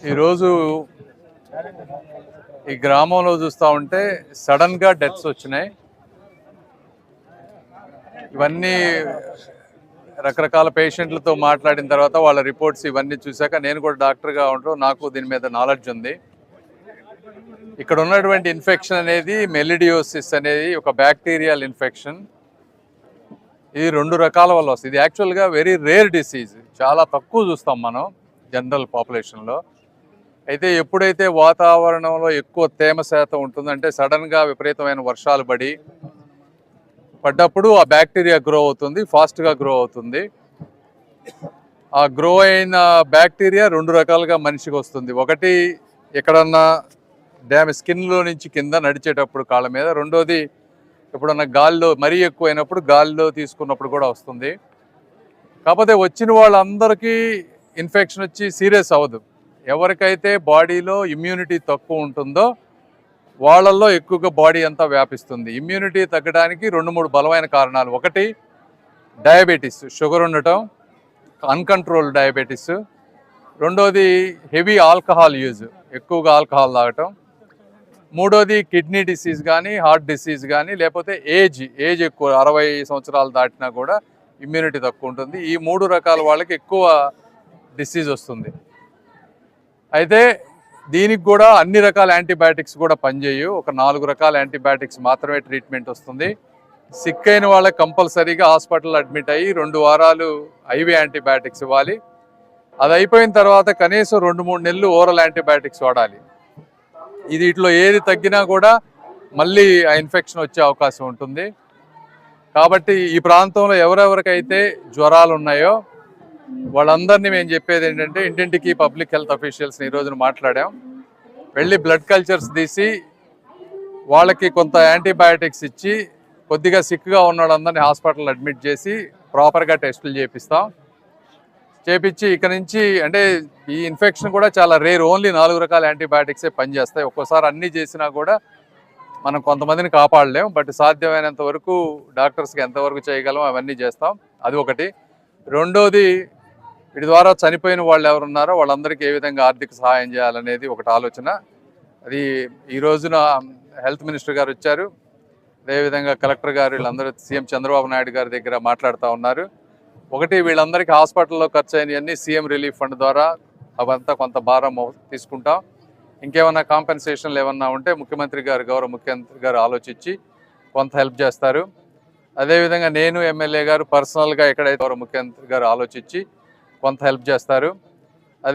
ఈరోజు ఈ గ్రామంలో చూస్తూ ఉంటే సడన్గా డెత్స్ వచ్చినాయి. ఇవన్నీ రకరకాల పేషెంట్లతో మాట్లాడిన తర్వాత వాళ్ళ రిపోర్ట్స్ ఇవన్నీ చూశాక నేను కూడా డాక్టర్గా ఉంటాను, నాకు దీని మీద నాలెడ్జ్ ఉంది. ఇక్కడ ఉన్నటువంటి ఇన్ఫెక్షన్ అనేది మెలిడియోసిస్ అనేది ఒక బ్యాక్టీరియల్ ఇన్ఫెక్షన్. ఇది 2 రకాల వల్ల వస్తుంది. ఇది యాక్చువల్గా వెరీ రేర్ డిసీజ్, చాలా తక్కువ చూస్తాం మనం జనరల్ పాపులేషన్లో. అయితే ఎప్పుడైతే వాతావరణంలో ఎక్కువ తేమ శాతం ఉంటుందంటే సడన్గా విపరీతమైన వర్షాలు పడ్డప్పుడు ఆ బ్యాక్టీరియా గ్రో అవుతుంది, ఫాస్ట్గా గ్రో అవుతుంది. ఆ గ్రో అయిన బ్యాక్టీరియా 2 రకాలుగా మనిషికి వస్తుంది. ఒకటి ఎక్కడన్నా స్కిన్లో నుంచి కింద నడిచేటప్పుడు కాళ్ళ మీద, రెండోది ఎప్పుడన్నా గాల్లో మరీ ఎక్కువైనప్పుడు గాల్లో తీసుకున్నప్పుడు కూడా వస్తుంది. కాకపోతే వచ్చిన వాళ్ళందరికీ ఇన్ఫెక్షన్ వచ్చి సీరియస్ అవ్వదు. ఎవరికైతే బాడీలో ఇమ్యూనిటీ తక్కువ ఉంటుందో వాళ్ళల్లో ఎక్కువగా బాడీ అంతా వ్యాపిస్తుంది. ఇమ్యూనిటీ తగ్గడానికి 2-3 బలమైన కారణాలు. ఒకటి డయాబెటీస్, షుగర్ ఉండటం, అన్కంట్రోల్డ్ డయాబెటీస్. రెండోది హెవీ ఆల్కహాల్ యూజ్, ఎక్కువగా ఆల్కహాల్ తాగటం. మూడోది కిడ్నీ డిసీజ్ కానీ, హార్ట్ డిసీజ్ కానీ, లేకపోతే ఏజ్ ఎక్కువ 60 సంవత్సరాలు దాటినా కూడా ఇమ్యూనిటీ తక్కువ ఉంటుంది. ఈ 3 రకాల వాళ్ళకి ఎక్కువ డిసీజ్ వస్తుంది. అయితే దీనికి కూడా అన్ని రకాల యాంటీబయాటిక్స్ కూడా పనిచేయవు. ఒక 4 రకాల యాంటీబయాటిక్స్ మాత్రమే ట్రీట్మెంట్ వస్తుంది. సిక్ అయిన వాళ్ళకి కంపల్సరీగా హాస్పిటల్ అడ్మిట్ అయ్యి 2 వారాలు ఐవీ యాంటీబయాటిక్స్ ఇవ్వాలి. అది అయిపోయిన తర్వాత కనీసం 2-3 నెలలు ఓరల్ యాంటీబయాటిక్స్ వాడాలి. ఇది ఇట్లో ఏది తగ్గినా కూడా మళ్ళీ ఆ ఇన్ఫెక్షన్ వచ్చే అవకాశం ఉంటుంది. కాబట్టి ఈ ప్రాంతంలో ఎవరెవరికైతే జ్వరాలు ఉన్నాయో వాళ్ళందరినీ మేము చెప్పేది ఏంటంటే, ఇంటింటికి పబ్లిక్ హెల్త్ అఫీషియల్స్ని ఈ రోజున మాట్లాడాం. వెళ్ళి బ్లడ్ కల్చర్స్ తీసి వాళ్ళకి కొంత యాంటీబయాటిక్స్ ఇచ్చి కొద్దిగా సిక్గా ఉన్న వాళ్ళందరినీ హాస్పిటల్ అడ్మిట్ చేసి ప్రాపర్గా టెస్టులు చేపించి ఇక నుంచి, అంటే ఈ ఇన్ఫెక్షన్ కూడా చాలా రేర్, ఓన్లీ 4 రకాల యాంటీబయాటిక్సే పనిచేస్తాయి. ఒక్కోసారి అన్నీ చేసినా కూడా మనం కొంతమందిని కాపాడలేం. బట్ సాధ్యమైనంత వరకు డాక్టర్స్కి ఎంతవరకు చేయగలం అవన్నీ చేస్తాం. అది ఒకటి. రెండోది, వీటి ద్వారా చనిపోయిన వాళ్ళు ఎవరున్నారో వాళ్ళందరికీ ఏ విధంగా ఆర్థిక సహాయం చేయాలనేది ఒకటి ఆలోచన. అది ఈ రోజున హెల్త్ మినిస్టర్ గారు వచ్చారు, అదేవిధంగా కలెక్టర్ గారు, వీళ్ళందరూ సీఎం చంద్రబాబు నాయుడు గారి దగ్గర మాట్లాడుతూ ఉన్నారు. ఒకటి, వీళ్ళందరికీ హాస్పిటల్లో ఖర్చు అయినవన్నీ సీఎం రిలీఫ్ ఫండ్ ద్వారా అవంతా కొంత భారం తీసుకుంటాం. ఇంకేమన్నా కాంపెన్సేషన్లు ఏమన్నా ఉంటే గౌరవ ముఖ్యమంత్రి గారు ఆలోచించి కొంత హెల్ప్ చేస్తారు. అదేవిధంగా నేను ఎమ్మెల్యే గారు పర్సనల్గా ఎక్కడైతే గౌరవ ముఖ్యమంత్రి గారు ఆలోచించి కొంత హెల్ప్ చేస్తారు.